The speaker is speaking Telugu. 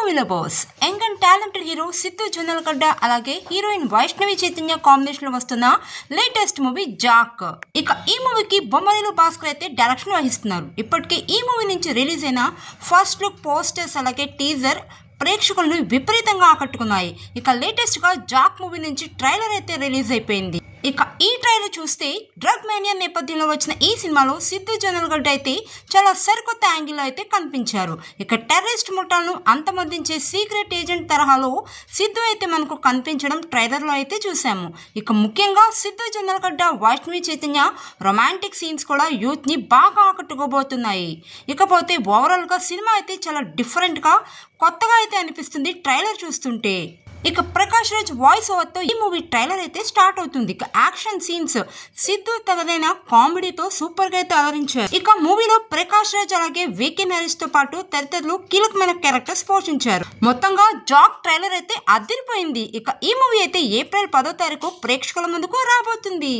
మూవీలో boss young and talented hero Siddhu Jonnalagadda అలాగే హీరోయిన్ వైష్ణవి చైతన్య కాంబినేషన్ లో వస్తున్న లేటెస్ట్ మూవీ జాక్. ఇక ఈ మూవీకి బొమ్మరిలు భాస్కర్ అయితే డైరెక్షన్ వహిస్తున్నారు. ఇప్పటికే ఈ మూవీ నుంచి రిలీజ్ అయిన ఫస్ట్ లుక్, పోస్టర్స్ అలాగే టీజర్ ప్రేక్షకులను విపరీతంగా ఆకట్టుకున్నాయి. ఇక లేటెస్ట్ గా జాక్ మూవీ నుంచి ట్రైలర్ అయితే రిలీజ్ అయిపోయింది. ఇక ఈ ట్రైలర్ చూస్తే డ్రగ్ మేనియా నేపథ్యంలో వచ్చిన ఈ సినిమాలో సిద్ధు జొన్నలగడ్డ అయితే చాలా సరికొత్త యాంగిల్లో అయితే కనిపించారు. ఇక టెర్రరిస్ట్ ముఠాలను అంతమొందించే సీక్రెట్ ఏజెంట్ తరహాలో సిద్ధు అయితే మనకు కనిపించడం ట్రైలర్లో అయితే చూసాము. ఇక ముఖ్యంగా సిద్ధు జొన్నలగడ్డ, వైష్ణవి చైతన్య రొమాంటిక్ సీన్స్ కూడా యూత్ ని బాగా ఆకట్టుకోబోతున్నాయి. ఇకపోతే ఓవరాల్ గా సినిమా అయితే చాలా డిఫరెంట్ గా కొత్తగా అయితే అనిపిస్తుంది ట్రైలర్ చూస్తుంటే. ఇక ప్రకాష్ రాజ్ వాయిస్ ఓవర్ తో ఈ మూవీ ట్రైలర్ అయితే స్టార్ట్ అవుతుంది. ఇక యాక్షన్ సీన్స్ సిద్ధు తనదైన కామెడీతో సూపర్ గా అయితే అలరించారు. ఇక మూవీలో ప్రకాష్ రాజ్ అలాగే వికే నరేష్ తో పాటు తదితరులు కీలకమైన క్యారెక్టర్స్ పోషించారు. మొత్తంగా జాక్ ట్రైలర్ అయితే అదిరిపోయింది. ఇక ఈ మూవీ అయితే ఏప్రిల్ 10వ తారీఖు ప్రేక్షకుల ముందుకు రాబోతుంది.